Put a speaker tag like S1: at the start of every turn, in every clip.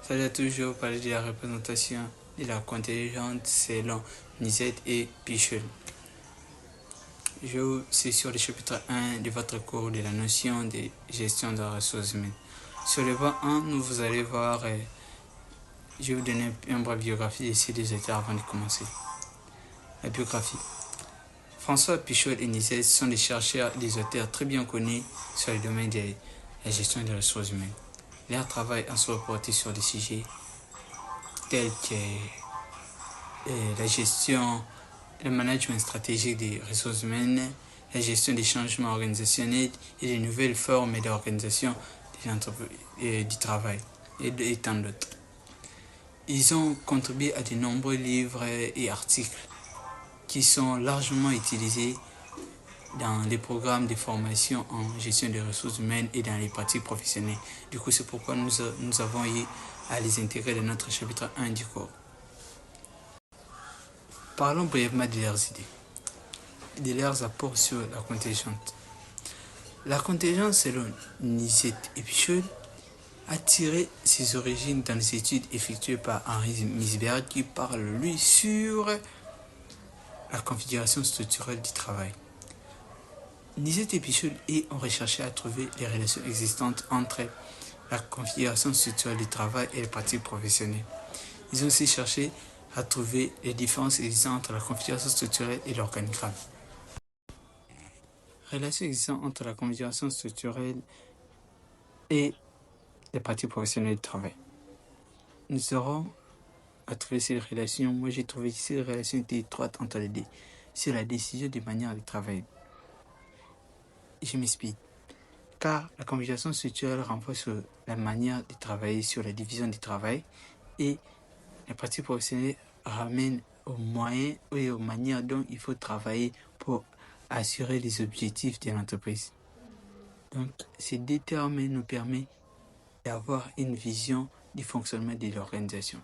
S1: Ça a toujours parlé de la représentation de la contingente selon Nizet et Pichel. C'est sur le chapitre 1 de votre cours de la notion de gestion des ressources humaines. Sur le banc 1, vous allez voir, je vais vous donner une brève biographie de ces deux auteurs avant de commencer. La biographie. François Pichol et Nizet sont des chercheurs et des auteurs très bien connus sur le domaine de la gestion des ressources humaines. Leur travail a se reporté sur des sujets tels que la gestion, le management stratégique des ressources humaines, la gestion des changements organisationnels et des nouvelles formes d'organisation du travail et tant d'autres. Ils ont contribué à de nombreux livres et articles qui sont largement utilisés dans les programmes de formation en gestion des ressources humaines et dans les pratiques professionnelles. Du coup, c'est pourquoi nous avons eu à les intégrer dans notre chapitre 1 du cours. Parlons brièvement de leurs idées, de leurs apports sur la contingente. La contingente, selon Nizet et Pichol, a tiré ses origines dans les études effectuées par Henri Misberg qui parle, lui, sur la configuration structurelle du travail. Nizet et Pichol ont recherché à trouver les relations existantes entre la configuration structurelle du travail et les pratiques professionnelles. Ils ont aussi cherché à trouver les différences existantes entre la configuration structurelle et l'organigramme. Relations existantes entre la configuration structurelle et les pratiques professionnelles du travail. Nous aurons à trouver ces relations. Moi, j'ai trouvé que ces relations étaient étroites entre les deux sur la décision de manière de travailler. Je m'explique. Car la configuration structurelle renvoie sur la manière de travailler, sur la division du travail, et les pratiques professionnelles ramènent aux moyens et aux manières dont il faut travailler pour assurer les objectifs de l'entreprise. Donc, ces deux termes nous permettent d'avoir une vision du fonctionnement de l'organisation.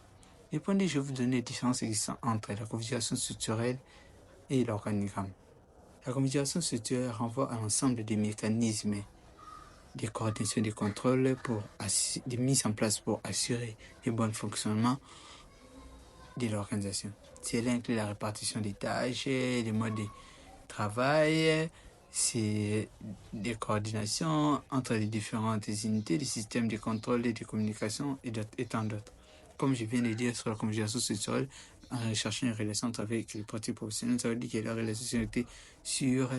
S1: Répondez, je vais vous donner les différences existantes entre la configuration structurelle et l'organigramme. La configuration structurelle renvoie à l'ensemble des mécanismes de coordination de contrôle de mise en place pour assurer le bon fonctionnement de l'organisation. Cela inclut la répartition des tâches, les modes de travail, c'est des coordinations entre les différentes unités, les systèmes de contrôle et de communication et tant d'autres. Comme je viens de dire sur la configuration structurelle, en recherchant une relation avec les pratiques professionnelles, ça veut dire qu'il y a la relation sur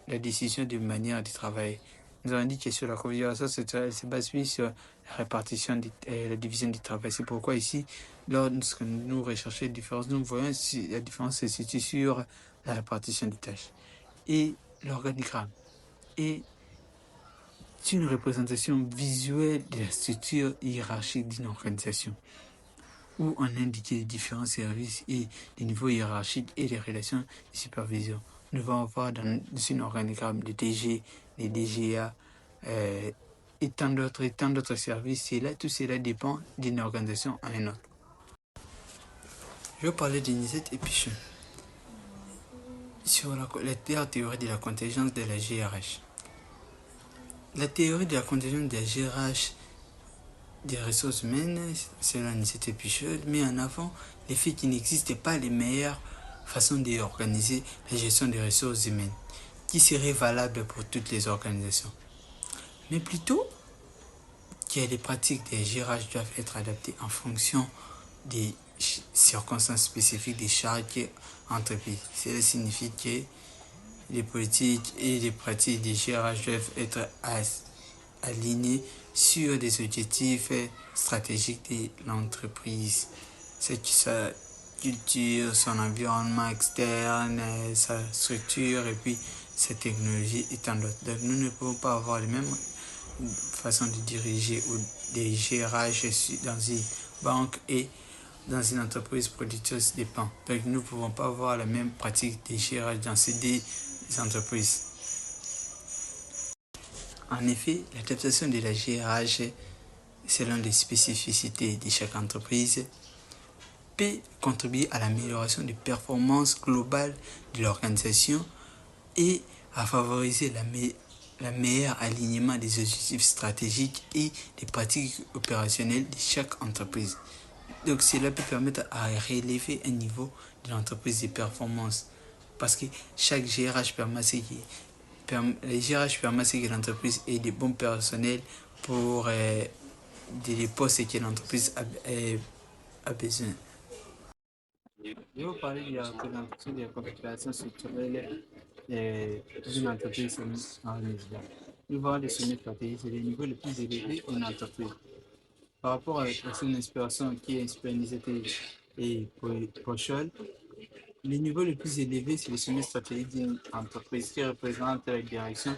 S1: la décision de manière de travailler. Nous avons dit que sur la configuration structurelle, se base sur la répartition la division du travail. C'est pourquoi ici, lorsque nous recherchons les différences, nous voyons si la différence se situe sur la répartition des tâches. Et l'organigramme est une représentation visuelle de la structure hiérarchique d'une organisation, où on indique les différents services et les niveaux hiérarchiques et les relations de supervision. Nous allons voir dans un organigramme les DG, les DGA et tant d'autres services. Et là, tout cela dépend d'une organisation à une autre. Je vais parler de Nizet et Pichon sur la théorie de la contingence de la GRH. La théorie de la contingence de la GRH des ressources humaines, selon Nizet et Pichon, met en avant le fait qu'il n'existe pas les meilleures façon d'organiser la gestion des ressources humaines qui serait valable pour toutes les organisations, mais plutôt que les pratiques des GRH doivent être adaptées en fonction des circonstances spécifiques de chaque entreprise. Cela signifie que les politiques et les pratiques des GRH doivent être alignées sur des objectifs stratégiques de l'entreprise. C'est que ça culture, son environnement externe, sa structure et puis sa technologie et tant d'autres. Donc nous ne pouvons pas avoir les mêmes façons de diriger ou des GRH dans une banque et dans une entreprise productrice de pain. Donc nous ne pouvons pas avoir la même pratique des GRH dans ces deux entreprises. En effet, l'adaptation de la GRH selon les spécificités de chaque entreprise peut contribuer à l'amélioration des performances globales de l'organisation et à favoriser le meilleur alignement des objectifs stratégiques et des pratiques opérationnelles de chaque entreprise. Donc cela peut permettre à relever un niveau de l'entreprise de performance. Parce que chaque GRH permet les GRH permettent que l'entreprise ait des bons personnels pour des postes que l'entreprise a besoin. Je vais vous parler de la présentation des configurations structurelles d'une entreprise en résultat. Nous voyons les sommets stratégiques, c'est les niveaux les plus élevés d'une entreprise. Par rapport à une inspiration qui est inspiratrice et prochaine, les niveaux les plus élevés, c'est le sommet stratégique d'une entreprise qui représente la direction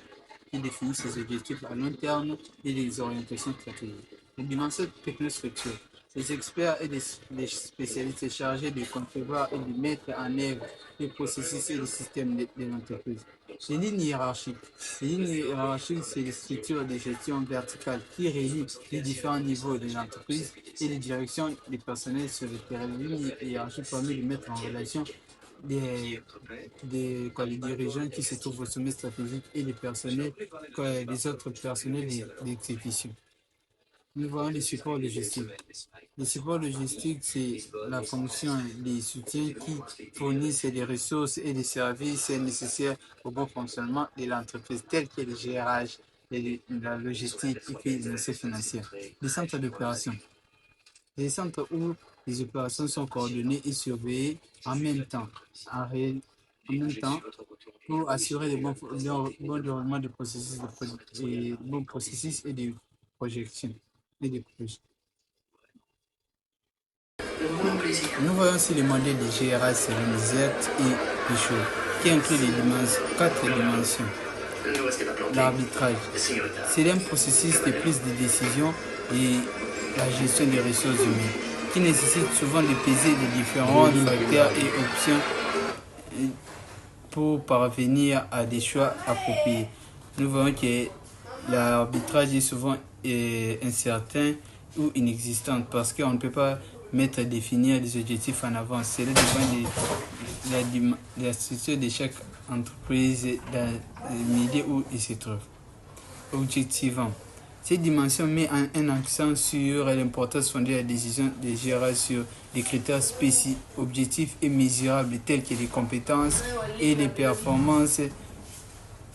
S1: qui définit ses objectifs à long terme et les orientations stratégiques. Les dimensions technostructure. Les experts et les spécialistes chargés de concevoir et de mettre en œuvre les processus et les systèmes de l'entreprise. Les lignes hiérarchiques. Les lignes hiérarchiques, c'est les structures de gestion verticale qui réunissent les différents niveaux de l'entreprise et les directions des personnels sur le terrain. Les lignes hiérarchiques permettent de mettre en relation les dirigeants qui se trouvent au sommet stratégique et les personnels, les autres personnels d'exécution. Nous voyons les supports logistiques. Les supports logistiques, c'est la fonction des soutiens qui fournissent les ressources et les services nécessaires au bon fonctionnement de l'entreprise, tels que le gérage, la logistique et les aspects financiers. Les centres d'opération. Les centres où les opérations sont coordonnées et surveillées en même temps, pour assurer le bon déroulement des processus et des projections et des projets. Nous voyons aussi les modèles de GRH selon Zert et Pichot, qui inclut quatre dimensions. L'arbitrage, c'est un processus de prise de décision et la gestion des ressources humaines, qui nécessite souvent de peser les différents facteurs et options pour parvenir à des choix appropriés. Nous voyons que l'arbitrage est souvent incertain ou inexistant parce qu'on ne peut pas définir des objectifs en avance. Cela dépend de la structure de chaque entreprise dans le milieu où il se trouve. Objectivement, cette dimension met un accent sur l'importance fondée de la décision de gérer sur des critères spécifiques, objectifs et mesurables tels que les compétences et les performances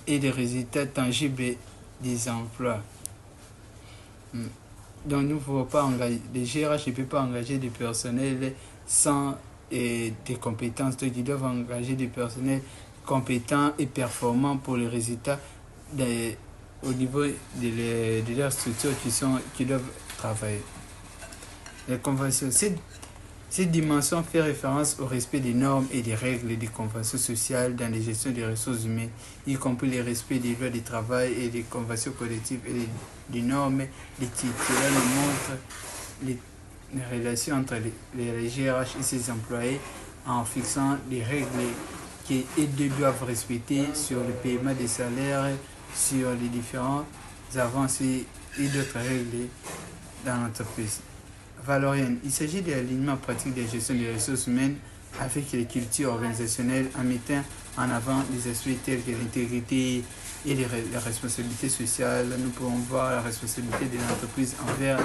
S1: et les résultats tangibles des emplois. Donc, nous ne pouvons pas engager, les GRH ne peuvent pas engager des personnels sans des compétences. Donc, ils doivent engager des personnels compétents et performants pour les résultats au niveau de leur structure qui doivent travailler. Les conventions. Cette dimension fait référence au respect des normes et des règles des conventions sociales dans la gestion des ressources humaines, y compris le respect des lois du travail et des conventions collectives et des normes d'éthique. Cela nous montre les relations entre les GRH et ses employés en fixant les règles qu'ils doivent respecter sur le paiement des salaires, sur les différents avances et d'autres règles dans l'entreprise. Valorienne. Il s'agit de l'alignement pratique de la gestion des ressources humaines avec les cultures organisationnelles en mettant en avant des aspects tels que l'intégrité et la responsabilité sociale. Nous pouvons voir la responsabilité de l'entreprise envers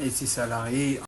S1: ses salariés.